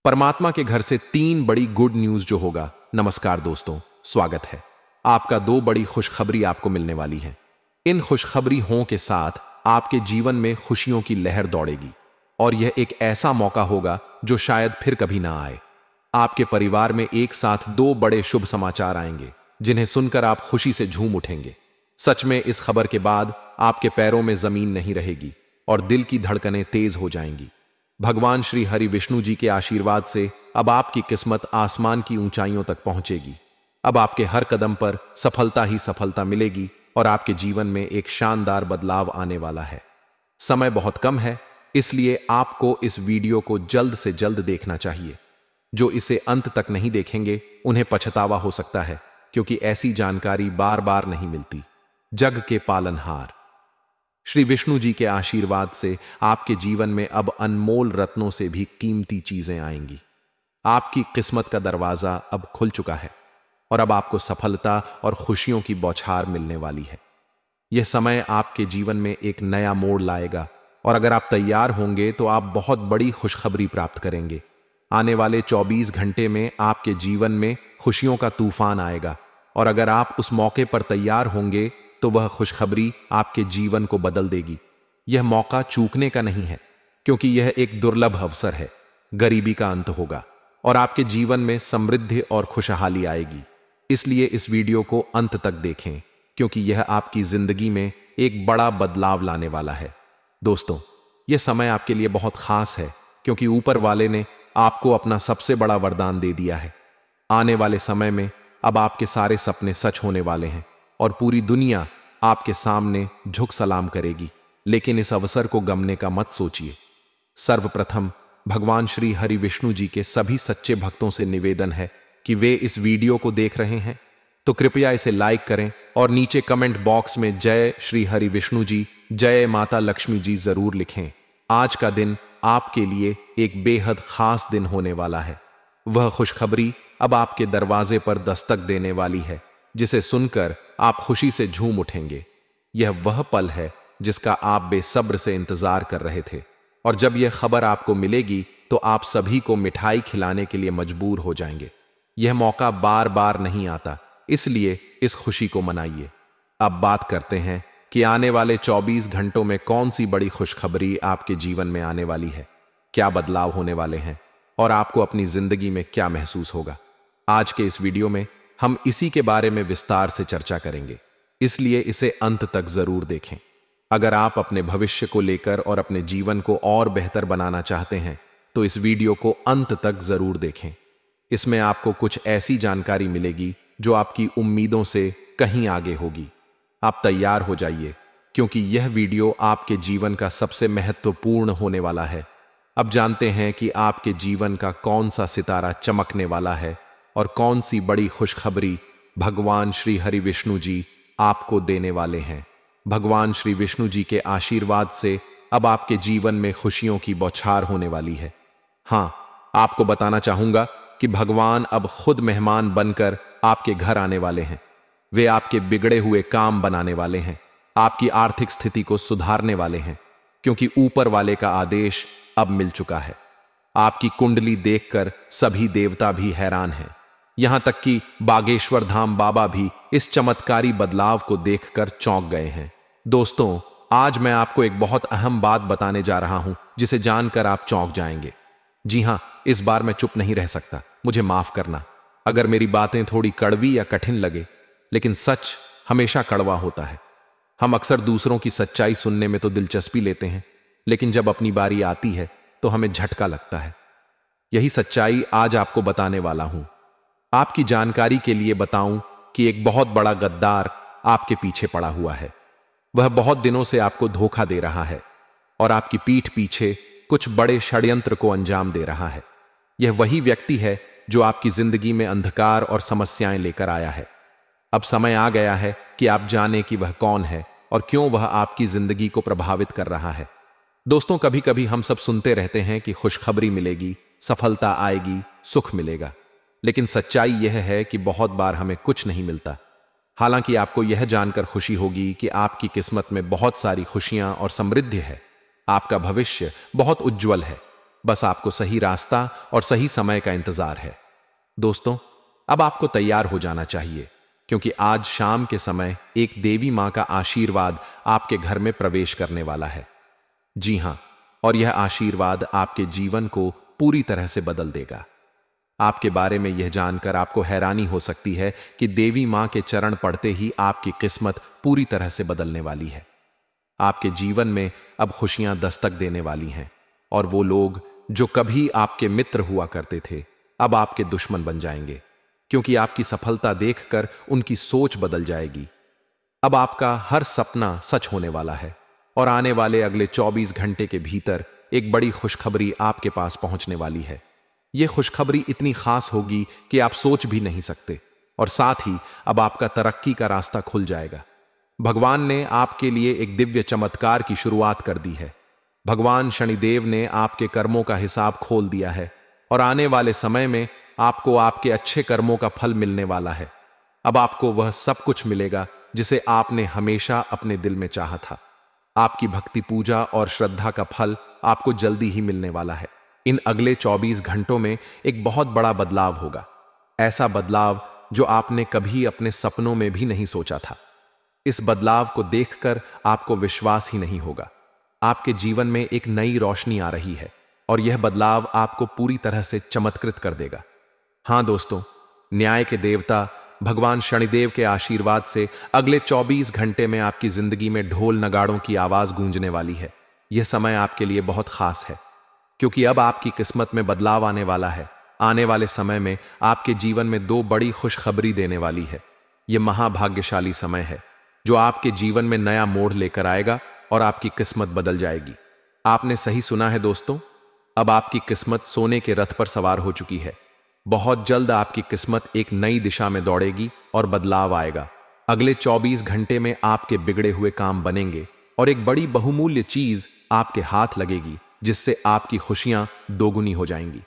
परमात्मा के घर से 3 बड़ी गुड न्यूज जो होगा। नमस्कार दोस्तों, स्वागत है आपका। 2 बड़ी खुशखबरी आपको मिलने वाली है। इन खुशखबरी हों के साथ आपके जीवन में खुशियों की लहर दौड़ेगी और यह एक ऐसा मौका होगा जो शायद फिर कभी ना आए। आपके परिवार में एक साथ 2 बड़े शुभ समाचार आएंगे जिन्हें सुनकर आप खुशी से झूम उठेंगे। सच में इस खबर के बाद आपके पैरों में जमीन नहीं रहेगी और दिल की धड़कनें तेज हो जाएंगी। भगवान श्री हरि विष्णु जी के आशीर्वाद से अब आपकी किस्मत आसमान की ऊंचाइयों तक पहुंचेगी। अब आपके हर कदम पर सफलता ही सफलता मिलेगी और आपके जीवन में एक शानदार बदलाव आने वाला है। समय बहुत कम है, इसलिए आपको इस वीडियो को जल्द से जल्द देखना चाहिए। जो इसे अंत तक नहीं देखेंगे उन्हें पछतावा हो सकता है, क्योंकि ऐसी जानकारी बार बार नहीं मिलती। जग के पालनहार श्री विष्णु जी के आशीर्वाद से आपके जीवन में अब अनमोल रत्नों से भी कीमती चीजें आएंगी। आपकी किस्मत का दरवाजा अब खुल चुका है और अब आपको सफलता और खुशियों की बौछार मिलने वाली है। यह समय आपके जीवन में एक नया मोड़ लाएगा और अगर आप तैयार होंगे तो आप बहुत बड़ी खुशखबरी प्राप्त करेंगे। आने वाले 24 घंटे में आपके जीवन में खुशियों का तूफान आएगा और अगर आप उस मौके पर तैयार होंगे तो वह खुशखबरी आपके जीवन को बदल देगी। यह मौका चूकने का नहीं है, क्योंकि यह एक दुर्लभ अवसर है। गरीबी का अंत होगा और आपके जीवन में समृद्धि और खुशहाली आएगी। इसलिए इस वीडियो को अंत तक देखें, क्योंकि यह आपकी जिंदगी में एक बड़ा बदलाव लाने वाला है। दोस्तों, यह समय आपके लिए बहुत खास है, क्योंकि ऊपर वाले ने आपको अपना सबसे बड़ा वरदान दे दिया है। आने वाले समय में अब आपके सारे सपने सच होने वाले हैं और पूरी दुनिया आपके सामने झुक सलाम करेगी। लेकिन इस अवसर को गंवाने का मत सोचिए। सर्वप्रथम भगवान श्री हरि विष्णु जी के सभी सच्चे भक्तों से निवेदन है कि वे इस वीडियो को देख रहे हैं तो कृपया इसे लाइक करें और नीचे कमेंट बॉक्स में जय श्री हरि विष्णु जी, जय माता लक्ष्मी जी जरूर लिखें। आज का दिन आपके लिए एक बेहद खास दिन होने वाला है। वह खुशखबरी अब आपके दरवाजे पर दस्तक देने वाली है, जिसे सुनकर आप खुशी से झूम उठेंगे। यह वह पल है जिसका आप बेसब्र से इंतजार कर रहे थे और जब यह खबर आपको मिलेगी तो आप सभी को मिठाई खिलाने के लिए मजबूर हो जाएंगे। यह मौका बार बार नहीं आता, इसलिए इस खुशी को मनाइए। अब बात करते हैं कि आने वाले 24 घंटों में कौन सी बड़ी खुशखबरी आपके जीवन में आने वाली है, क्या बदलाव होने वाले हैं और आपको अपनी जिंदगी में क्या महसूस होगा। आज के इस वीडियो में हम इसी के बारे में विस्तार से चर्चा करेंगे, इसलिए इसे अंत तक जरूर देखें। अगर आप अपने भविष्य को लेकर और अपने जीवन को और बेहतर बनाना चाहते हैं तो इस वीडियो को अंत तक जरूर देखें। इसमें आपको कुछ ऐसी जानकारी मिलेगी जो आपकी उम्मीदों से कहीं आगे होगी। आप तैयार हो जाइए, क्योंकि यह वीडियो आपके जीवन का सबसे महत्वपूर्ण होने वाला है। अब जानते हैं कि आपके जीवन का कौन सा सितारा चमकने वाला है और कौन सी बड़ी खुशखबरी भगवान श्री हरि विष्णु जी आपको देने वाले हैं। भगवान श्री विष्णु जी के आशीर्वाद से अब आपके जीवन में खुशियों की बौछार होने वाली है। हां, आपको बताना चाहूंगा कि भगवान अब खुद मेहमान बनकर आपके घर आने वाले हैं। वे आपके बिगड़े हुए काम बनाने वाले हैं, आपकी आर्थिक स्थिति को सुधारने वाले हैं, क्योंकि ऊपर वाले का आदेश अब मिल चुका है। आपकी कुंडली देखकर सभी देवता भी हैरान हैं। यहां तक कि बागेश्वर धाम बाबा भी इस चमत्कारी बदलाव को देखकर चौंक गए हैं। दोस्तों, आज मैं आपको एक बहुत अहम बात बताने जा रहा हूं, जिसे जानकर आप चौंक जाएंगे। जी हां, इस बार मैं चुप नहीं रह सकता। मुझे माफ करना अगर मेरी बातें थोड़ी कड़वी या कठिन लगे, लेकिन सच हमेशा कड़वा होता है। हम अक्सर दूसरों की सच्चाई सुनने में तो दिलचस्पी लेते हैं, लेकिन जब अपनी बारी आती है तो हमें झटका लगता है। यही सच्चाई आज आपको बताने वाला हूं। आपकी जानकारी के लिए बताऊं कि एक बहुत बड़ा गद्दार आपके पीछे पड़ा हुआ है। वह बहुत दिनों से आपको धोखा दे रहा है और आपकी पीठ पीछे कुछ बड़े षड्यंत्र को अंजाम दे रहा है। यह वही व्यक्ति है जो आपकी जिंदगी में अंधकार और समस्याएं लेकर आया है। अब समय आ गया है कि आप जानें कि वह कौन है और क्यों वह आपकी जिंदगी को प्रभावित कर रहा है। दोस्तों, कभी कभी हम सब सुनते रहते हैं कि खुशखबरी मिलेगी, सफलता आएगी, सुख मिलेगा, लेकिन सच्चाई यह है कि बहुत बार हमें कुछ नहीं मिलता। हालांकि आपको यह जानकर खुशी होगी कि आपकी किस्मत में बहुत सारी खुशियां और समृद्धि है। आपका भविष्य बहुत उज्जवल है। बस आपको सही रास्ता और सही समय का इंतजार है। दोस्तों, अब आपको तैयार हो जाना चाहिए, क्योंकि आज शाम के समय एक देवी मां का आशीर्वाद आपके घर में प्रवेश करने वाला है। जी हां, और यह आशीर्वाद आपके जीवन को पूरी तरह से बदल देगा। आपके बारे में यह जानकर आपको हैरानी हो सकती है कि देवी मां के चरण पड़ते ही आपकी किस्मत पूरी तरह से बदलने वाली है। आपके जीवन में अब खुशियां दस्तक देने वाली हैं, और वो लोग जो कभी आपके मित्र हुआ करते थे अब आपके दुश्मन बन जाएंगे, क्योंकि आपकी सफलता देखकर उनकी सोच बदल जाएगी। अब आपका हर सपना सच होने वाला है, और आने वाले अगले 24 घंटे के भीतर एक बड़ी खुशखबरी आपके पास पहुंचने वाली है। यह खुशखबरी इतनी खास होगी कि आप सोच भी नहीं सकते, और साथ ही अब आपका तरक्की का रास्ता खुल जाएगा। भगवान ने आपके लिए एक दिव्य चमत्कार की शुरुआत कर दी है। भगवान शनिदेव ने आपके कर्मों का हिसाब खोल दिया है, और आने वाले समय में आपको आपके अच्छे कर्मों का फल मिलने वाला है। अब आपको वह सब कुछ मिलेगा जिसे आपने हमेशा अपने दिल में चाहा था। आपकी भक्ति, पूजा और श्रद्धा का फल आपको जल्दी ही मिलने वाला है। इन अगले 24 घंटों में एक बहुत बड़ा बदलाव होगा, ऐसा बदलाव जो आपने कभी अपने सपनों में भी नहीं सोचा था। इस बदलाव को देखकर आपको विश्वास ही नहीं होगा। आपके जीवन में एक नई रोशनी आ रही है, और यह बदलाव आपको पूरी तरह से चमत्कृत कर देगा। हां दोस्तों, न्याय के देवता भगवान शनिदेव के आशीर्वाद से अगले 24 घंटे में आपकी जिंदगी में ढोल नगाड़ों की आवाज गूंजने वाली है। यह समय आपके लिए बहुत खास है, क्योंकि अब आपकी किस्मत में बदलाव आने वाला है। आने वाले समय में आपके जीवन में 2 बड़ी खुशखबरी देने वाली है। यह महाभाग्यशाली समय है जो आपके जीवन में नया मोड़ लेकर आएगा और आपकी किस्मत बदल जाएगी। आपने सही सुना है दोस्तों, अब आपकी किस्मत सोने के रथ पर सवार हो चुकी है। बहुत जल्द आपकी किस्मत एक नई दिशा में दौड़ेगी और बदलाव आएगा। अगले 24 घंटे में आपके बिगड़े हुए काम बनेंगे, और एक बड़ी बहुमूल्य चीज आपके हाथ लगेगी, जिससे आपकी खुशियां दोगुनी हो जाएंगी।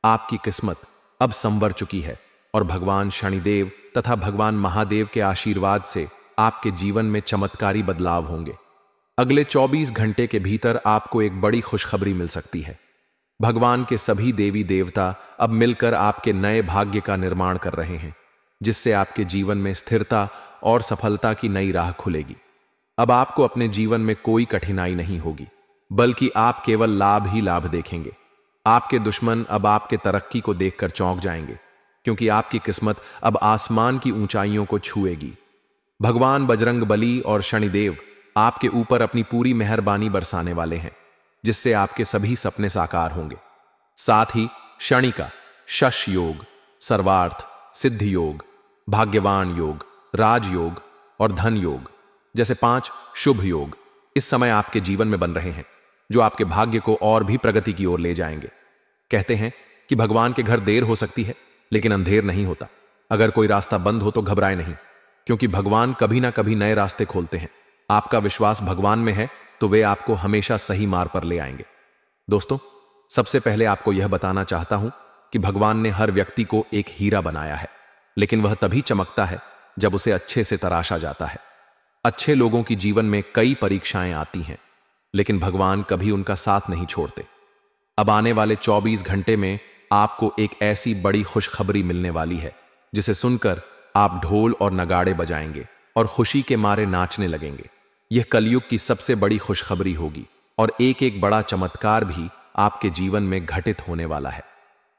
आपकी किस्मत अब संवर चुकी है, और भगवान शनिदेव तथा भगवान महादेव के आशीर्वाद से आपके जीवन में चमत्कारी बदलाव होंगे। अगले 24 घंटे के भीतर आपको एक बड़ी खुशखबरी मिल सकती है। भगवान के सभी देवी देवता अब मिलकर आपके नए भाग्य का निर्माण कर रहे हैं, जिससे आपके जीवन में स्थिरता और सफलता की नई राह खुलेगी। अब आपको अपने जीवन में कोई कठिनाई नहीं होगी, बल्कि आप केवल लाभ ही लाभ देखेंगे। आपके दुश्मन अब आपके तरक्की को देखकर चौंक जाएंगे, क्योंकि आपकी किस्मत अब आसमान की ऊंचाइयों को छुएगी। भगवान बजरंगबली और शनिदेव आपके ऊपर अपनी पूरी मेहरबानी बरसाने वाले हैं, जिससे आपके सभी सपने साकार होंगे। साथ ही क्षणिका, शश योग, सर्वार्थ, सिद्धि योग, भाग्यवान योग, राजयोग और धन योग जैसे 5 शुभ योग इस समय आपके जीवन में बन रहे हैं, जो आपके भाग्य को और भी प्रगति की ओर ले जाएंगे। कहते हैं कि भगवान के घर देर हो सकती है, लेकिन अंधेर नहीं होता। अगर कोई रास्ता बंद हो तो घबराए नहीं, क्योंकि भगवान कभी ना कभी नए रास्ते खोलते हैं। आपका विश्वास भगवान में है तो वे आपको हमेशा सही मार्ग पर ले आएंगे। दोस्तों, सबसे पहले आपको यह बताना चाहता हूं कि भगवान ने हर व्यक्ति को एक हीरा बनाया है, लेकिन वह तभी चमकता है जब उसे अच्छे से तराशा जाता है। अच्छे लोगों की जीवन में कई परीक्षाएं आती हैं, लेकिन भगवान कभी उनका साथ नहीं छोड़ते। अब आने वाले 24 घंटे में आपको एक ऐसी बड़ी खुशखबरी मिलने वाली है, जिसे सुनकर आप ढोल और नगाड़े बजाएंगे और खुशी के मारे नाचने लगेंगे। यह कलयुग की सबसे बड़ी खुशखबरी होगी, और एक एक बड़ा चमत्कार भी आपके जीवन में घटित होने वाला है।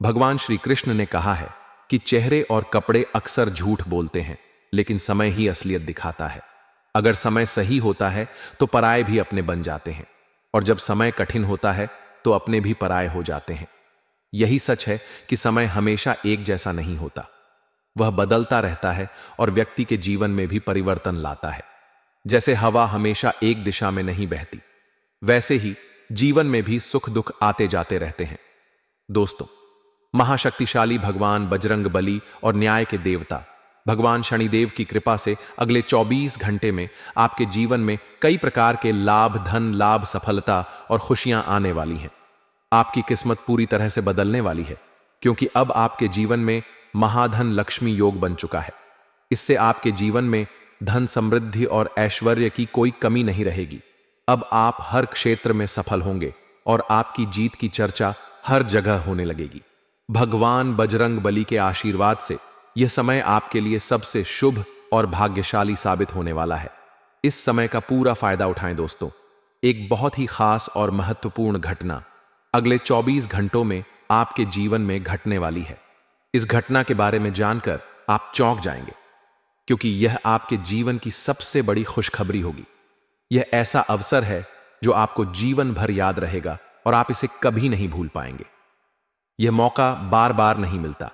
भगवान श्री कृष्ण ने कहा है कि चेहरे और कपड़े अक्सर झूठ बोलते हैं, लेकिन समय ही असलियत दिखाता है। अगर समय सही होता है तो पराये भी अपने बन जाते हैं, और जब समय कठिन होता है तो अपने भी पराये हो जाते हैं। यही सच है कि समय हमेशा एक जैसा नहीं होता, वह बदलता रहता है और व्यक्ति के जीवन में भी परिवर्तन लाता है। जैसे हवा हमेशा एक दिशा में नहीं बहती, वैसे ही जीवन में भी सुख दुख आते जाते रहते हैं। दोस्तों, महाशक्तिशाली भगवान बजरंगबली और न्याय के देवता भगवान शनिदेव की कृपा से अगले 24 घंटे में आपके जीवन में कई प्रकार के लाभ, धन लाभ, सफलता और खुशियां आने वाली हैं। आपकी किस्मत पूरी तरह से बदलने वाली है, क्योंकि अब आपके जीवन में महाधन लक्ष्मी योग बन चुका है। इससे आपके जीवन में धन, समृद्धि और ऐश्वर्य की कोई कमी नहीं रहेगी। अब आप हर क्षेत्र में सफल होंगे और आपकी जीत की चर्चा हर जगह होने लगेगी। भगवान बजरंग बली के आशीर्वाद से यह समय आपके लिए सबसे शुभ और भाग्यशाली साबित होने वाला है। इस समय का पूरा फायदा उठाएं दोस्तों। एक बहुत ही खास और महत्वपूर्ण घटना अगले 24 घंटों में आपके जीवन में घटने वाली है। इस घटना के बारे में जानकर आप चौंक जाएंगे, क्योंकि यह आपके जीवन की सबसे बड़ी खुशखबरी होगी। यह ऐसा अवसर है जो आपको जीवन भर याद रहेगा और आप इसे कभी नहीं भूल पाएंगे। यह मौका बार बार नहीं मिलता,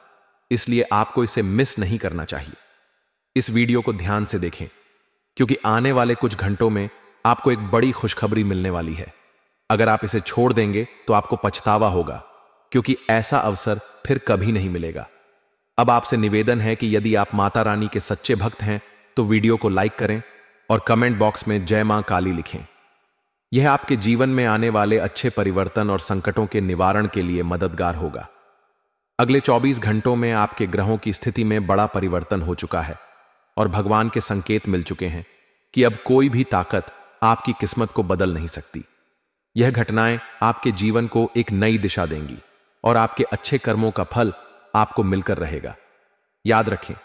इसलिए आपको इसे मिस नहीं करना चाहिए। इस वीडियो को ध्यान से देखें, क्योंकि आने वाले कुछ घंटों में आपको एक बड़ी खुशखबरी मिलने वाली है। अगर आप इसे छोड़ देंगे तो आपको पछतावा होगा, क्योंकि ऐसा अवसर फिर कभी नहीं मिलेगा। अब आपसे निवेदन है कि यदि आप माता रानी के सच्चे भक्त हैं तो वीडियो को लाइक करें और कमेंट बॉक्स में जय मां काली लिखें। यह आपके जीवन में आने वाले अच्छे परिवर्तन और संकटों के निवारण के लिए मददगार होगा। अगले 24 घंटों में आपके ग्रहों की स्थिति में बड़ा परिवर्तन हो चुका है और भगवान के संकेत मिल चुके हैं कि अब कोई भी ताकत आपकी किस्मत को बदल नहीं सकती। यह घटनाएं आपके जीवन को एक नई दिशा देंगी और आपके अच्छे कर्मों का फल आपको मिलकर रहेगा। याद रखें,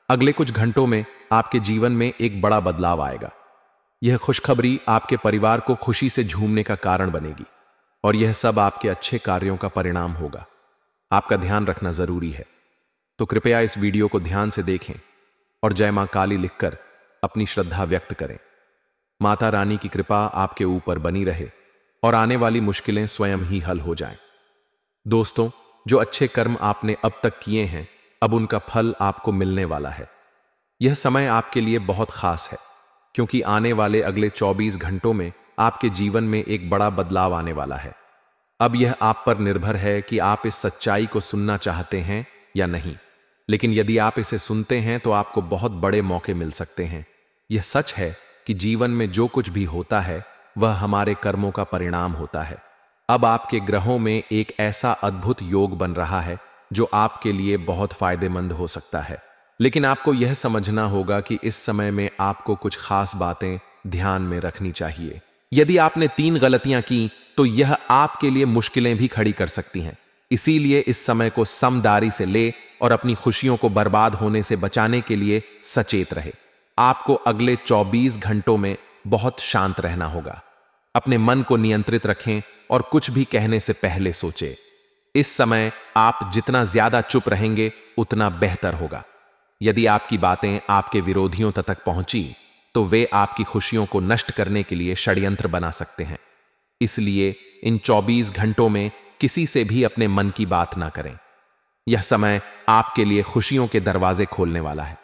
अगले कुछ घंटों में आपके जीवन में एक बड़ा बदलाव आएगा। यह खुशखबरी आपके परिवार को खुशी से झूमने का कारण बनेगी और यह सब आपके अच्छे कार्यों का परिणाम होगा। आपका ध्यान रखना जरूरी है, तो कृपया इस वीडियो को ध्यान से देखें और जय मां काली लिखकर अपनी श्रद्धा व्यक्त करें। माता रानी की कृपा आपके ऊपर बनी रहे और आने वाली मुश्किलें स्वयं ही हल हो जाएं। दोस्तों, जो अच्छे कर्म आपने अब तक किए हैं, अब उनका फल आपको मिलने वाला है। यह समय आपके लिए बहुत खास है, क्योंकि आने वाले अगले 24 घंटों में आपके जीवन में एक बड़ा बदलाव आने वाला है। अब यह आप पर निर्भर है कि आप इस सच्चाई को सुनना चाहते हैं या नहीं। लेकिन यदि आप इसे सुनते हैं तो आपको बहुत बड़े मौके मिल सकते हैं। यह सच है कि जीवन में जो कुछ भी होता है वह हमारे कर्मों का परिणाम होता है। अब आपके ग्रहों में एक ऐसा अद्भुत योग बन रहा है जो आपके लिए बहुत फायदेमंद हो सकता है। लेकिन आपको यह समझना होगा कि इस समय में आपको कुछ खास बातें ध्यान में रखनी चाहिए। यदि आपने 3 गलतियां की तो यह आपके लिए मुश्किलें भी खड़ी कर सकती हैं। इसीलिए इस समय को समझदारी से ले और अपनी खुशियों को बर्बाद होने से बचाने के लिए सचेत रहे। आपको अगले 24 घंटों में बहुत शांत रहना होगा। अपने मन को नियंत्रित रखें और कुछ भी कहने से पहले सोचें। इस समय आप जितना ज्यादा चुप रहेंगे उतना बेहतर होगा। यदि आपकी बातें आपके विरोधियों तक पहुंची तो वे आपकी खुशियों को नष्ट करने के लिए षड्यंत्र बना सकते हैं। इसलिए इन 24 घंटों में किसी से भी अपने मन की बात ना करें। यह समय आपके लिए खुशियों के दरवाजे खोलने वाला है।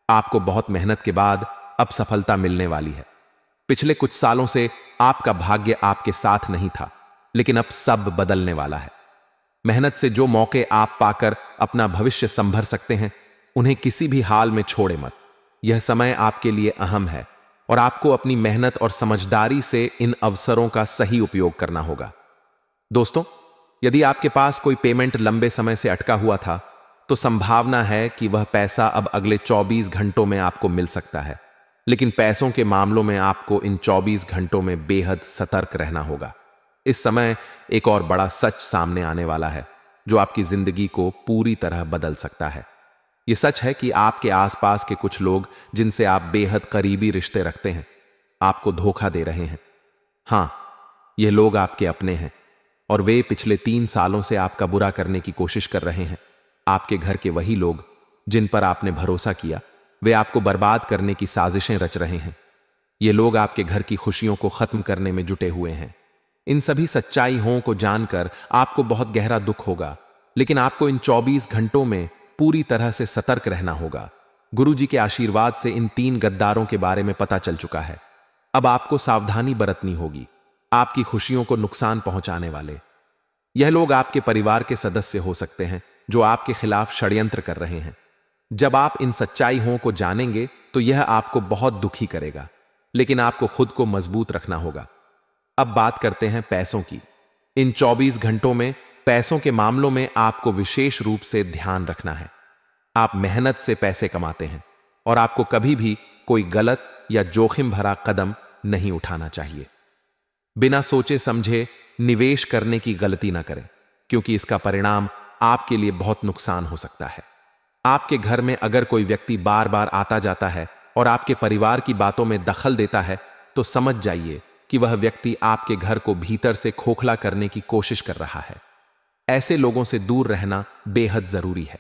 आपको बहुत मेहनत के बाद अब सफलता मिलने वाली है। पिछले कुछ सालों से आपका भाग्य आपके साथ नहीं था, लेकिन अब सब बदलने वाला है। मेहनत से जो मौके आप पाकर अपना भविष्य संभर सकते हैं, उन्हें किसी भी हाल में छोड़े मत। यह समय आपके लिए अहम है और आपको अपनी मेहनत और समझदारी से इन अवसरों का सही उपयोग करना होगा। दोस्तों, यदि आपके पास कोई पेमेंट लंबे समय से अटका हुआ था तो संभावना है कि वह पैसा अब अगले 24 घंटों में आपको मिल सकता है। लेकिन पैसों के मामलों में आपको इन 24 घंटों में बेहद सतर्क रहना होगा। इस समय एक और बड़ा सच सामने आने वाला है जो आपकी जिंदगी को पूरी तरह बदल सकता है। यह सच है कि आपके आसपास के कुछ लोग जिनसे आप बेहद करीबी रिश्ते रखते हैं, आपको धोखा दे रहे हैं। हां, ये लोग आपके अपने हैं और वे पिछले 3 सालों से आपका बुरा करने की कोशिश कर रहे हैं। आपके घर के वही लोग जिन पर आपने भरोसा किया, वे आपको बर्बाद करने की साजिशें रच रहे हैं। ये लोग आपके घर की खुशियों को खत्म करने में जुटे हुए हैं। इन सभी सच्चाइयों को जानकर आपको बहुत गहरा दुख होगा, लेकिन आपको इन 24 घंटों में पूरी तरह से सतर्क रहना होगा। गुरुजी के आशीर्वाद से इन 3 गद्दारों के बारे में पता चल चुका है। अब आपको सावधानी बरतनी होगी। आपकी खुशियों को नुकसान पहुंचाने वाले यह लोग आपके परिवार के सदस्य हो सकते हैं जो आपके खिलाफ षड्यंत्र कर रहे हैं। जब आप इन सच्चाइयों को जानेंगे तो यह आपको बहुत दुखी करेगा, लेकिन आपको खुद को मजबूत रखना होगा। अब बात करते हैं पैसों की। इन 24 घंटों में पैसों के मामलों में आपको विशेष रूप से ध्यान रखना है। आप मेहनत से पैसे कमाते हैं और आपको कभी भी कोई गलत या जोखिम भरा कदम नहीं उठाना चाहिए। बिना सोचे समझे निवेश करने की गलती ना करें। क्योंकि इसका परिणाम आपके लिए बहुत नुकसान हो सकता है। आपके घर में अगर कोई व्यक्ति बार बार आता जाता है और आपके परिवार की बातों में दखल देता है, तो समझ जाइए कि वह व्यक्ति आपके घर को भीतर से खोखला करने की कोशिश कर रहा है। ऐसे लोगों से दूर रहना बेहद जरूरी है।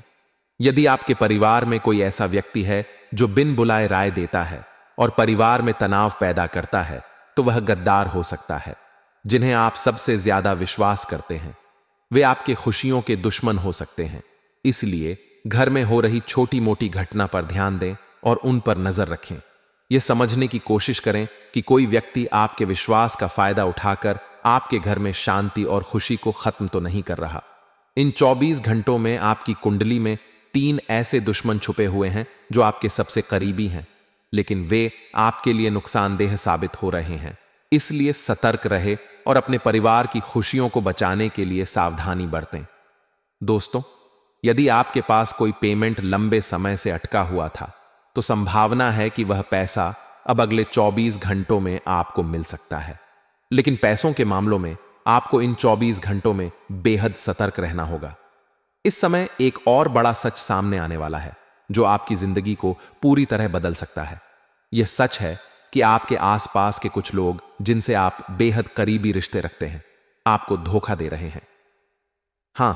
यदि आपके परिवार में कोई ऐसा व्यक्ति है जो बिन बुलाए राय देता है और परिवार में तनाव पैदा करता है, तो वह गद्दार हो सकता है। जिन्हें आप सबसे ज्यादा विश्वास करते हैं, वे आपके खुशियों के दुश्मन हो सकते हैं। इसलिए घर में हो रही छोटी मोटी घटना पर ध्यान दें और उन पर नजर रखें। यह समझने की कोशिश करें कि कोई व्यक्ति आपके विश्वास का फायदा उठाकर आपके घर में शांति और खुशी को खत्म तो नहीं कर रहा। इन 24 घंटों में आपकी कुंडली में 3 ऐसे दुश्मन छुपे हुए हैं जो आपके सबसे करीबी हैं, लेकिन वे आपके लिए नुकसानदेह साबित हो रहे हैं। इसलिए सतर्क रहे और अपने परिवार की खुशियों को बचाने के लिए सावधानी बरतें। दोस्तों, यदि आपके पास कोई पेमेंट लंबे समय से अटका हुआ था, तो संभावना है कि वह पैसा अब अगले 24 घंटों में आपको मिल सकता है। लेकिन पैसों के मामलों में आपको इन 24 घंटों में बेहद सतर्क रहना होगा। इस समय एक और बड़ा सच सामने आने वाला है जो आपकी जिंदगी को पूरी तरह बदल सकता है। यह सच है कि आपके आसपास के कुछ लोग जिनसे आप बेहद करीबी रिश्ते रखते हैं, आपको धोखा दे रहे हैं। हां,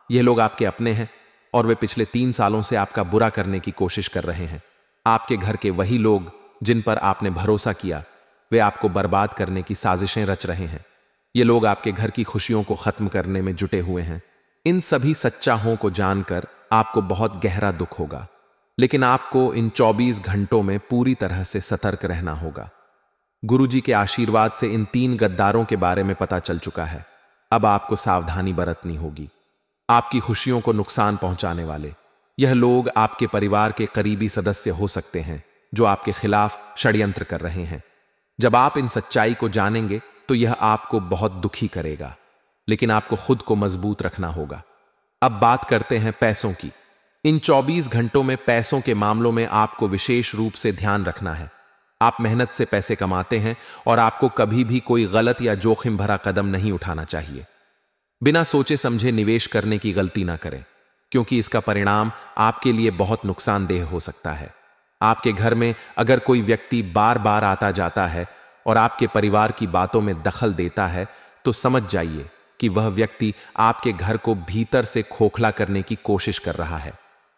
ये लोग आपके अपने हैं और वे पिछले 3 सालों से आपका बुरा करने की कोशिश कर रहे हैं। आपके घर के वही लोग जिन पर आपने भरोसा किया, वे आपको बर्बाद करने की साजिशें रच रहे हैं। ये लोग आपके घर की खुशियों को खत्म करने में जुटे हुए हैं। इन सभी सच्चाइयों को जानकर आपको बहुत गहरा दुख होगा, लेकिन आपको इन 24 घंटों में पूरी तरह से सतर्क रहना होगा। गुरुजी के आशीर्वाद से इन 3 गद्दारों के बारे में पता चल चुका है। अब आपको सावधानी बरतनी होगी। आपकी खुशियों को नुकसान पहुंचाने वाले यह लोग आपके परिवार के करीबी सदस्य हो सकते हैं जो आपके खिलाफ षड्यंत्र कर रहे हैं। जब आप इन सच्चाई को जानेंगे तो यह आपको बहुत दुखी करेगा, लेकिन आपको खुद को मजबूत रखना होगा। अब बात करते हैं पैसों की। इन 24 घंटों में पैसों के मामलों में आपको विशेष रूप से ध्यान रखना है। आप मेहनत से पैसे कमाते हैं और आपको कभी भी कोई गलत या जोखिम भरा कदम नहीं उठाना चाहिए। बिना सोचे समझे निवेश करने की गलती ना करें, क्योंकि इसका परिणाम आपके लिए बहुत नुकसानदेह हो सकता है। आपके घर में अगर कोई व्यक्ति बार बार आता जाता है और आपके परिवार की बातों में दखल देता है, तो समझ जाइए कि वह व्यक्ति आपके घर को भीतर से खोखला करने की कोशिश कर रहा है।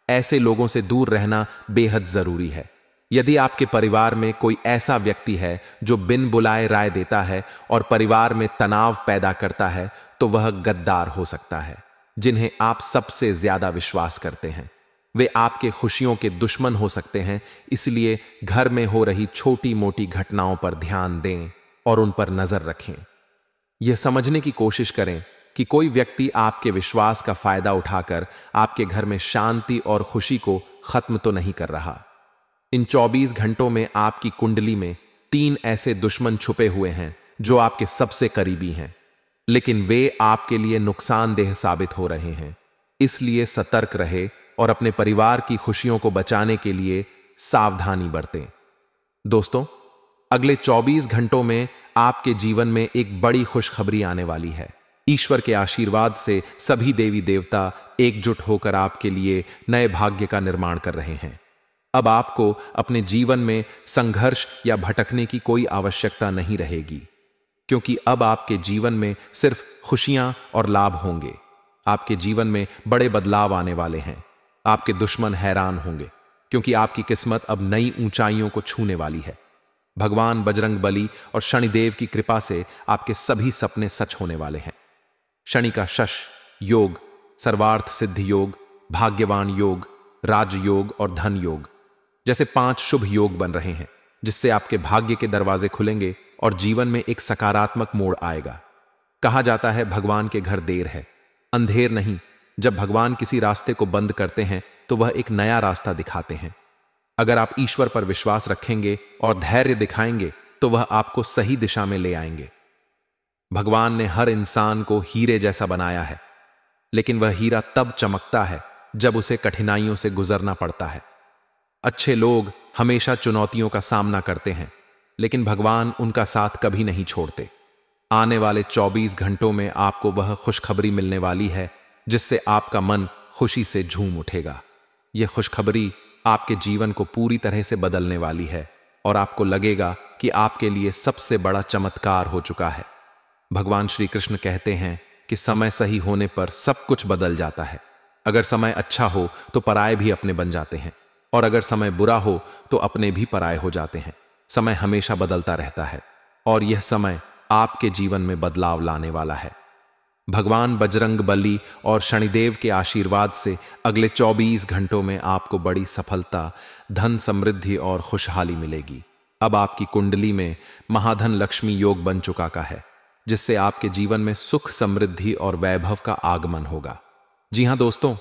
ऐसे लोगों से दूर रहना बेहद जरूरी है। यदि आपके परिवार में कोई ऐसा व्यक्ति है जो बिन बुलाए राय देता है और परिवार में तनाव पैदा करता है, तो वह गद्दार हो सकता है। जिन्हें आप सबसे ज्यादा विश्वास करते हैं, वे आपके खुशियों के दुश्मन हो सकते हैं। इसलिए घर में हो रही छोटी मोटी घटनाओं पर ध्यान दें और उन पर नजर रखें। यह समझने की कोशिश करें कि कोई व्यक्ति आपके विश्वास का फायदा उठाकर आपके घर में शांति और खुशी को खत्म तो नहीं कर रहा। इन 24 घंटों में आपकी कुंडली में 3 ऐसे दुश्मन छुपे हुए हैं जो आपके सबसे करीबी हैं, लेकिन वे आपके लिए नुकसानदेह साबित हो रहे हैं। इसलिए सतर्क रहे और अपने परिवार की खुशियों को बचाने के लिए सावधानी बरतें। दोस्तों, अगले 24 घंटों में आपके जीवन में एक बड़ी खुशखबरी आने वाली है। ईश्वर के आशीर्वाद से सभी देवी देवता एकजुट होकर आपके लिए नए भाग्य का निर्माण कर रहे हैं। अब आपको अपने जीवन में संघर्ष या भटकने की कोई आवश्यकता नहीं रहेगी, क्योंकि अब आपके जीवन में सिर्फ खुशियां और लाभ होंगे। आपके जीवन में बड़े बदलाव आने वाले हैं। आपके दुश्मन हैरान होंगे, क्योंकि आपकी किस्मत अब नई ऊंचाइयों को छूने वाली है। भगवान बजरंगबली और शनिदेव की कृपा से आपके सभी सपने सच होने वाले हैं। शनि का शश योग, सर्वार्थ सिद्धि योग, भाग्यवान योग, राजयोग और धन योग जैसे 5 शुभ योग बन रहे हैं, जिससे आपके भाग्य के दरवाजे खुलेंगे और जीवन में एक सकारात्मक मोड़ आएगा। कहा जाता है भगवान के घर देर है, अंधेर नहीं। जब भगवान किसी रास्ते को बंद करते हैं तो वह एक नया रास्ता दिखाते हैं। अगर आप ईश्वर पर विश्वास रखेंगे और धैर्य दिखाएंगे तो वह आपको सही दिशा में ले आएंगे। भगवान ने हर इंसान को हीरे जैसा बनाया है, लेकिन वह हीरा तब चमकता है जब उसे कठिनाइयों से गुजरना पड़ता है। अच्छे लोग हमेशा चुनौतियों का सामना करते हैं, लेकिन भगवान उनका साथ कभी नहीं छोड़ते। आने वाले 24 घंटों में आपको वह खुशखबरी मिलने वाली है जिससे आपका मन खुशी से झूम उठेगा। यह खुशखबरी आपके जीवन को पूरी तरह से बदलने वाली है और आपको लगेगा कि आपके लिए सबसे बड़ा चमत्कार हो चुका है। भगवान श्री कृष्ण कहते हैं कि समय सही होने पर सब कुछ बदल जाता है। अगर समय अच्छा हो तो पराये भी अपने बन जाते हैं, और अगर समय बुरा हो तो अपने भी पराये हो जाते हैं। समय हमेशा बदलता रहता है और यह समय आपके जीवन में बदलाव लाने वाला है। भगवान बजरंगबली और शनिदेव के आशीर्वाद से अगले 24 घंटों में आपको बड़ी सफलता, धन, समृद्धि और खुशहाली मिलेगी। अब आपकी कुंडली में महाधन लक्ष्मी योग बन चुका का है, जिससे आपके जीवन में सुख, समृद्धि और वैभव का आगमन होगा। जी हां दोस्तों,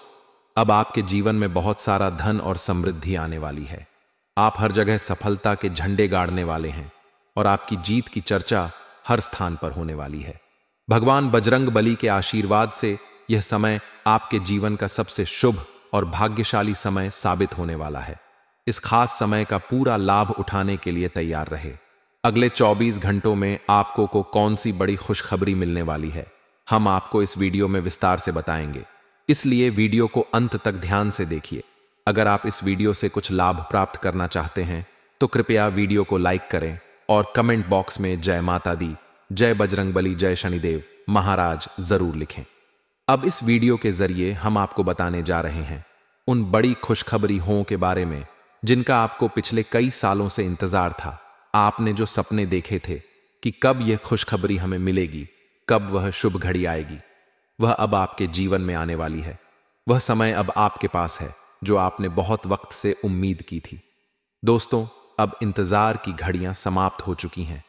अब आपके जीवन में बहुत सारा धन और समृद्धि आने वाली है। आप हर जगह सफलता के झंडे गाड़ने वाले हैं और आपकी जीत की चर्चा हर स्थान पर होने वाली है। भगवान बजरंगबली के आशीर्वाद से यह समय आपके जीवन का सबसे शुभ और भाग्यशाली समय साबित होने वाला है। इस खास समय का पूरा लाभ उठाने के लिए तैयार रहे। अगले 24 घंटों में आपको कौन सी बड़ी खुशखबरी मिलने वाली है, हम आपको इस वीडियो में विस्तार से बताएंगे, इसलिए वीडियो को अंत तक ध्यान से देखिए। अगर आप इस वीडियो से कुछ लाभ प्राप्त करना चाहते हैं तो कृपया वीडियो को लाइक करें और कमेंट बॉक्स में जय माता दी, जय बजरंगबली, जय शनिदेव महाराज जरूर लिखें। अब इस वीडियो के जरिए हम आपको बताने जा रहे हैं उन बड़ी खुशखबरी हों के बारे में जिनका आपको पिछले कई सालों से इंतजार था। आपने जो सपने देखे थे कि कब यह खुशखबरी हमें मिलेगी, कब वह शुभ घड़ी आएगी, वह अब आपके जीवन में आने वाली है। वह समय अब आपके पास है जो आपने बहुत वक्त से उम्मीद की थी। दोस्तों, अब इंतजार की घड़ियां समाप्त हो चुकी हैं।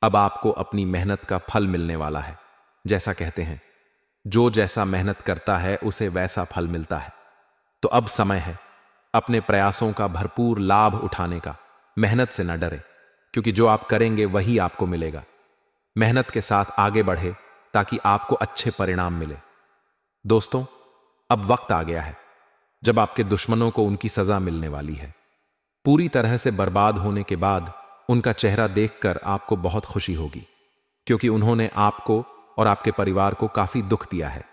अब आपको अपनी मेहनत का फल मिलने वाला है। जैसा कहते हैं, जो जैसा मेहनत करता है उसे वैसा फल मिलता है। तो अब समय है अपने प्रयासों का भरपूर लाभ उठाने का। मेहनत से न डरे, क्योंकि जो आप करेंगे वही आपको मिलेगा। मेहनत के साथ आगे बढ़े ताकि आपको अच्छे परिणाम मिले। दोस्तों, अब वक्त आ गया है जब आपके दुश्मनों को उनकी सजा मिलने वाली है। पूरी तरह से बर्बाद होने के बाद उनका चेहरा देखकर आपको बहुत खुशी होगी, क्योंकि उन्होंने आपको और आपके परिवार को काफी दुख दिया है।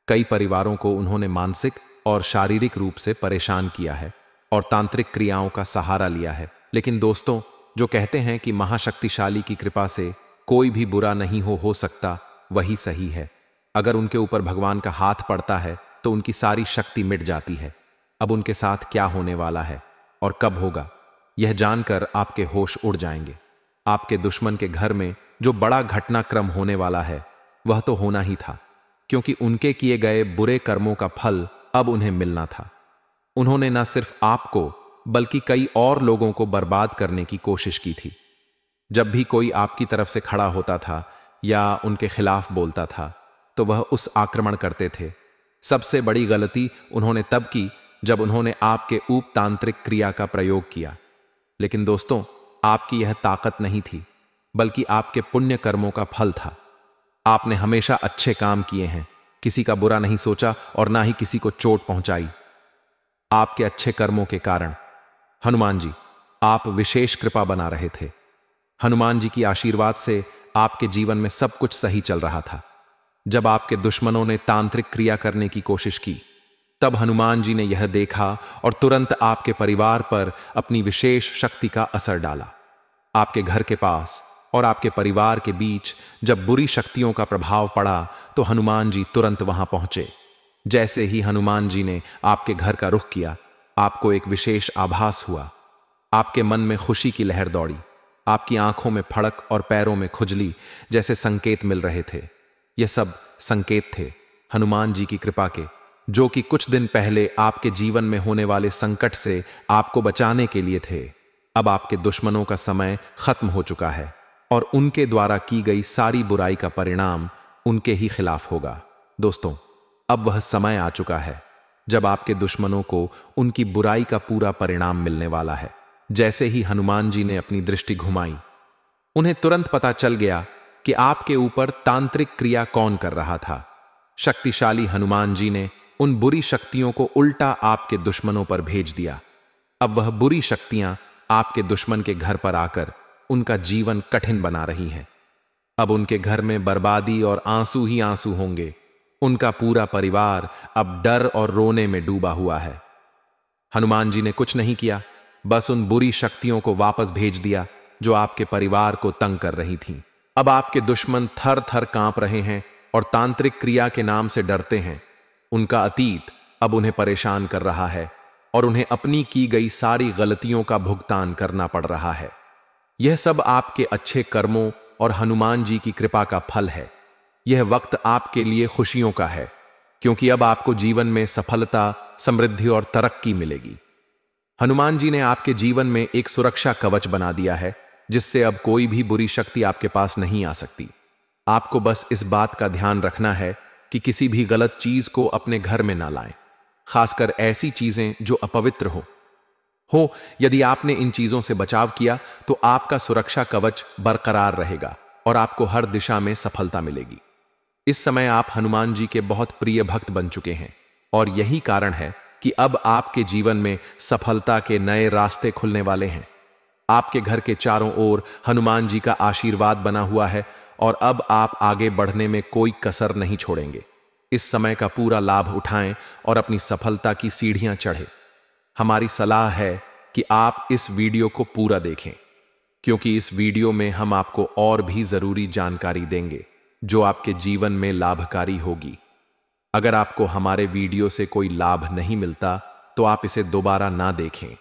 कई परिवारों को उन्होंने मानसिक और शारीरिक रूप से परेशान किया है और तांत्रिक क्रियाओं का सहारा लिया है। लेकिन दोस्तों, जो कहते हैं कि महाशक्तिशाली की कृपा से कोई भी बुरा नहीं हो सकता, वही सही है। अगर उनके ऊपर भगवान का हाथ पड़ता है तो उनकी सारी शक्ति मिट जाती है। अब उनके साथ क्या होने वाला है और कब होगा, यह जानकर आपके होश उड़ जाएंगे। आपके दुश्मन के घर में जो बड़ा घटनाक्रम होने वाला है वह तो होना ही था, क्योंकि उनके किए गए बुरे कर्मों का फल अब उन्हें मिलना था। उन्होंने न सिर्फ आपको बल्कि कई और लोगों को बर्बाद करने की कोशिश की थी। जब भी कोई आपकी तरफ से खड़ा होता था या उनके खिलाफ बोलता था तो वह उस आक्रमण करते थे। सबसे बड़ी गलती उन्होंने तब की जब उन्होंने आपके उपतांत्रिक क्रिया का प्रयोग किया। लेकिन दोस्तों, आपकी यह ताकत नहीं थी, बल्कि आपके पुण्य कर्मों का फल था। आपने हमेशा अच्छे काम किए हैं, किसी का बुरा नहीं सोचा और ना ही किसी को चोट पहुंचाई। आपके अच्छे कर्मों के कारण हनुमान जी आप विशेष कृपा बना रहे थे। हनुमान जी की आशीर्वाद से आपके जीवन में सब कुछ सही चल रहा था। जब आपके दुश्मनों ने तांत्रिक क्रिया करने की कोशिश की, तब हनुमान जी ने यह देखा और तुरंत आपके परिवार पर अपनी विशेष शक्ति का असर डाला। आपके घर के पास और आपके परिवार के बीच जब बुरी शक्तियों का प्रभाव पड़ा तो हनुमान जी तुरंत वहां पहुंचे। जैसे ही हनुमान जी ने आपके घर का रुख किया, आपको एक विशेष आभास हुआ। आपके मन में खुशी की लहर दौड़ी, आपकी आंखों में फड़क और पैरों में खुजली जैसे संकेत मिल रहे थे। यह सब संकेत थे हनुमान जी की कृपा के, जो कि कुछ दिन पहले आपके जीवन में होने वाले संकट से आपको बचाने के लिए थे। अब आपके दुश्मनों का समय खत्म हो चुका है और उनके द्वारा की गई सारी बुराई का परिणाम उनके ही खिलाफ होगा। दोस्तों, अब वह समय आ चुका है जब आपके दुश्मनों को उनकी बुराई का पूरा परिणाम मिलने वाला है। जैसे ही हनुमान जी ने अपनी दृष्टि घुमाई, उन्हें तुरंत पता चल गया कि आपके ऊपर तांत्रिक क्रिया कौन कर रहा था। शक्तिशाली हनुमान जी ने उन बुरी शक्तियों को उल्टा आपके दुश्मनों पर भेज दिया। अब वह बुरी शक्तियां आपके दुश्मन के घर पर आकर उनका जीवन कठिन बना रही हैं। अब उनके घर में बर्बादी और आंसू ही आंसू होंगे। उनका पूरा परिवार अब डर और रोने में डूबा हुआ है। हनुमान जी ने कुछ नहीं किया, बस उन बुरी शक्तियों को वापस भेज दिया जो आपके परिवार को तंग कर रही थीं। अब आपके दुश्मन थर थर कांप रहे हैं और तांत्रिक क्रिया के नाम से डरते हैं। उनका अतीत अब उन्हें परेशान कर रहा है और उन्हें अपनी की गई सारी गलतियों का भुगतान करना पड़ रहा है। यह सब आपके अच्छे कर्मों और हनुमान जी की कृपा का फल है। यह वक्त आपके लिए खुशियों का है, क्योंकि अब आपको जीवन में सफलता, समृद्धि और तरक्की मिलेगी। हनुमान जी ने आपके जीवन में एक सुरक्षा कवच बना दिया है, जिससे अब कोई भी बुरी शक्ति आपके पास नहीं आ सकती। आपको बस इस बात का ध्यान रखना है कि किसी भी गलत चीज को अपने घर में ना लाएं, खासकर ऐसी चीजें जो अपवित्र हो। यदि आपने इन चीजों से बचाव किया तो आपका सुरक्षा कवच बरकरार रहेगा और आपको हर दिशा में सफलता मिलेगी। इस समय आप हनुमान जी के बहुत प्रिय भक्त बन चुके हैं और यही कारण है कि अब आपके जीवन में सफलता के नए रास्ते खुलने वाले हैं। आपके घर के चारों ओर हनुमान जी का आशीर्वाद बना हुआ है और अब आप आगे बढ़ने में कोई कसर नहीं छोड़ेंगे। इस समय का पूरा लाभ उठाएं और अपनी सफलता की सीढ़ियां चढ़ें। हमारी सलाह है कि आप इस वीडियो को पूरा देखें, क्योंकि इस वीडियो में हम आपको और भी जरूरी जानकारी देंगे जो आपके जीवन में लाभकारी होगी। अगर आपको हमारे वीडियो से कोई लाभ नहीं मिलता तो आप इसे दोबारा ना देखें,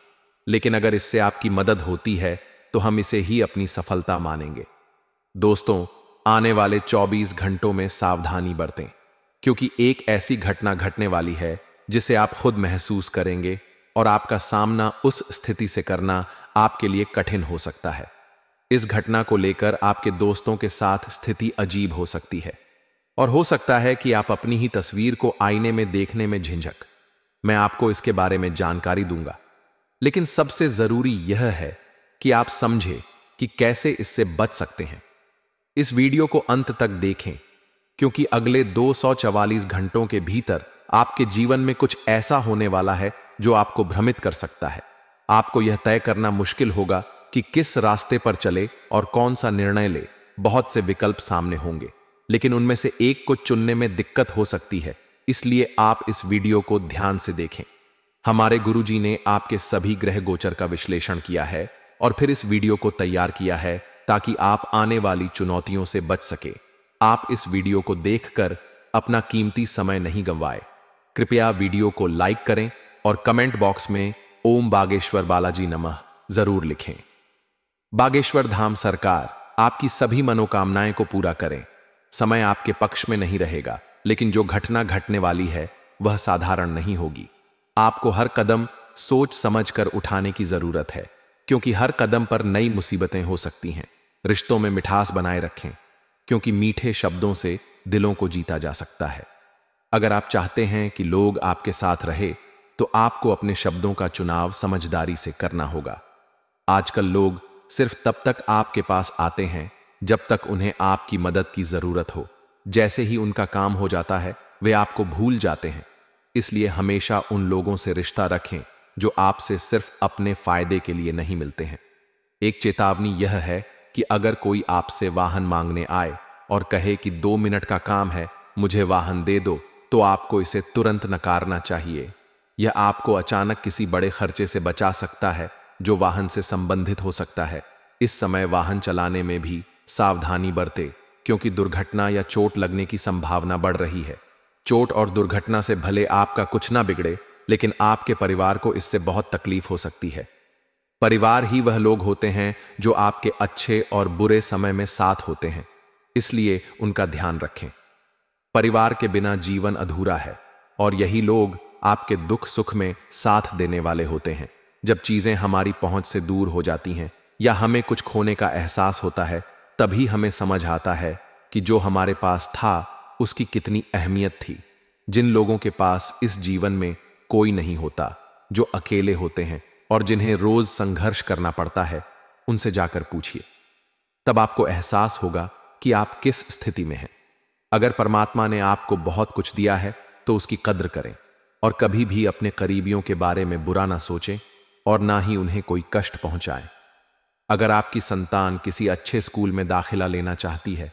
लेकिन अगर इससे आपकी मदद होती है तो हम इसे ही अपनी सफलता मानेंगे। दोस्तों, आने वाले 24 घंटों में सावधानी बरतें, क्योंकि एक ऐसी घटना घटने वाली है जिसे आप खुद महसूस करेंगे और आपका सामना उस स्थिति से करना आपके लिए कठिन हो सकता है। इस घटना को लेकर आपके दोस्तों के साथ स्थिति अजीब हो सकती है और हो सकता है कि आप अपनी ही तस्वीर को आईने में देखने में झिझक। मैं आपको इसके बारे में जानकारी दूंगा, लेकिन सबसे जरूरी यह है कि आप समझें कि कैसे इससे बच सकते हैं। इस वीडियो को अंत तक देखें, क्योंकि अगले 244 घंटों के भीतर आपके जीवन में कुछ ऐसा होने वाला है जो आपको भ्रमित कर सकता है। आपको यह तय करना मुश्किल होगा कि किस रास्ते पर चले और कौन सा निर्णय ले। बहुत से विकल्प सामने होंगे, लेकिन उनमें से एक को चुनने में दिक्कत हो सकती है, इसलिए आप इस वीडियो को ध्यान से देखें। हमारे गुरुजी ने आपके सभी ग्रह गोचर का विश्लेषण किया है और फिर इस वीडियो को तैयार किया है ताकि आप आने वाली चुनौतियों से बच सके। आप इस वीडियो को देखकर अपना कीमती समय नहीं गंवाएं। कृपया वीडियो को लाइक करें और कमेंट बॉक्स में ओम बागेश्वर बालाजी नमः जरूर लिखें। बागेश्वर धाम सरकार आपकी सभी मनोकामनाएं को पूरा करें। समय आपके पक्ष में नहीं रहेगा, लेकिन जो घटना घटने वाली है वह साधारण नहीं होगी। आपको हर कदम सोच समझकर उठाने की जरूरत है, क्योंकि हर कदम पर नई मुसीबतें हो सकती हैं। रिश्तों में मिठास बनाए रखें, क्योंकि मीठे शब्दों से दिलों को जीता जा सकता है। अगर आप चाहते हैं कि लोग आपके साथ रहे तो आपको अपने शब्दों का चुनाव समझदारी से करना होगा। आजकल लोग सिर्फ तब तक आपके पास आते हैं जब तक उन्हें आपकी मदद की जरूरत हो। जैसे ही उनका काम हो जाता है वे आपको भूल जाते हैं। इसलिए हमेशा उन लोगों से रिश्ता रखें जो आपसे सिर्फ अपने फायदे के लिए नहीं मिलते हैं। एक चेतावनी यह है कि अगर कोई आपसे वाहन मांगने आए और कहे कि 2 मिनट का काम है, मुझे वाहन दे दो, तो आपको इसे तुरंत नकारना चाहिए। यह आपको अचानक किसी बड़े खर्चे से बचा सकता है जो वाहन से संबंधित हो सकता है। इस समय वाहन चलाने में भी सावधानी बरतें, क्योंकि दुर्घटना या चोट लगने की संभावना बढ़ रही है। चोट और दुर्घटना से भले आपका कुछ ना बिगड़े, लेकिन आपके परिवार को इससे बहुत तकलीफ हो सकती है। परिवार ही वह लोग होते हैं जो आपके अच्छे और बुरे समय में साथ होते हैं, इसलिए उनका ध्यान रखें। परिवार के बिना जीवन अधूरा है और यही लोग आपके दुख सुख में साथ देने वाले होते हैं। जब चीजें हमारी पहुंच से दूर हो जाती हैं या हमें कुछ खोने का एहसास होता है, तभी हमें समझ आता है कि जो हमारे पास था उसकी कितनी अहमियत थी। जिन लोगों के पास इस जीवन में कोई नहीं होता, जो अकेले होते हैं और जिन्हें रोज संघर्ष करना पड़ता है, उनसे जाकर पूछिए। तब आपको एहसास होगा कि आप किस स्थिति में हैं। अगर परमात्मा ने आपको बहुत कुछ दिया है तो उसकी कद्र करें और कभी भी अपने करीबियों के बारे में बुरा ना सोचें और ना ही उन्हें कोई कष्ट पहुंचाएं। अगर आपकी संतान किसी अच्छे स्कूल में दाखिला लेना चाहती है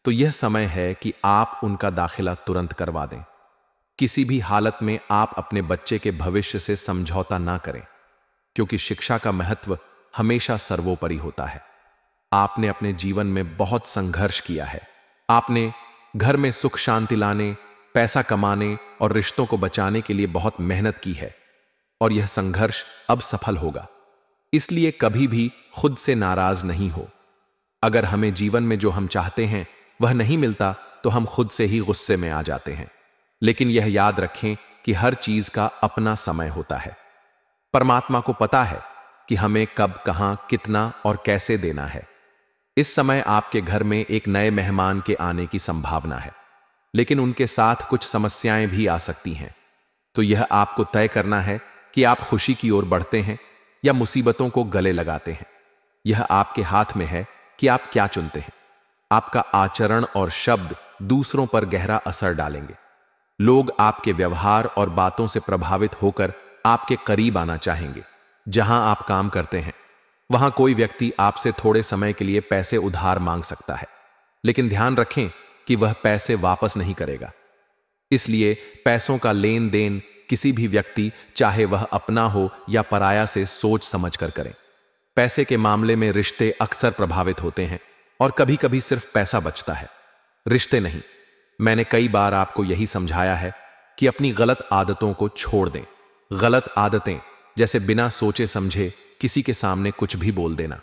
तो यह समय है कि आप उनका दाखिला तुरंत करवा दें। किसी भी हालत में आप अपने बच्चे के भविष्य से समझौता ना करें, क्योंकि शिक्षा का महत्व हमेशा सर्वोपरि होता है। आपने अपने जीवन में बहुत संघर्ष किया है। आपने घर में सुख शांति लाने, पैसा कमाने और रिश्तों को बचाने के लिए बहुत मेहनत की है, और यह संघर्ष अब सफल होगा। इसलिए कभी भी खुद से नाराज नहीं हो। अगर हमें जीवन में जो हम चाहते हैं वह नहीं मिलता तो हम खुद से ही गुस्से में आ जाते हैं। लेकिन यह याद रखें कि हर चीज का अपना समय होता है। परमात्मा को पता है कि हमें कब, कहां, कितना और कैसे देना है। इस समय आपके घर में एक नए मेहमान के आने की संभावना है, लेकिन उनके साथ कुछ समस्याएं भी आ सकती हैं। तो यह आपको तय करना है कि आप खुशी की ओर बढ़ते हैं या मुसीबतों को गले लगाते हैं। यह आपके हाथ में है कि आप क्या चुनते हैं। आपका आचरण और शब्द दूसरों पर गहरा असर डालेंगे। लोग आपके व्यवहार और बातों से प्रभावित होकर आपके करीब आना चाहेंगे। जहां आप काम करते हैं वहां कोई व्यक्ति आपसे थोड़े समय के लिए पैसे उधार मांग सकता है, लेकिन ध्यान रखें कि वह पैसे वापस नहीं करेगा। इसलिए पैसों का लेन देन किसी भी व्यक्ति, चाहे वह अपना हो या पराया, से सोच समझ कर करें। पैसे के मामले में रिश्ते अक्सर प्रभावित होते हैं और कभी कभी सिर्फ पैसा बचता है, रिश्ते नहीं। मैंने कई बार आपको यही समझाया है कि अपनी गलत आदतों को छोड़ दें। गलत आदतें जैसे बिना सोचे समझे किसी के सामने कुछ भी बोल देना,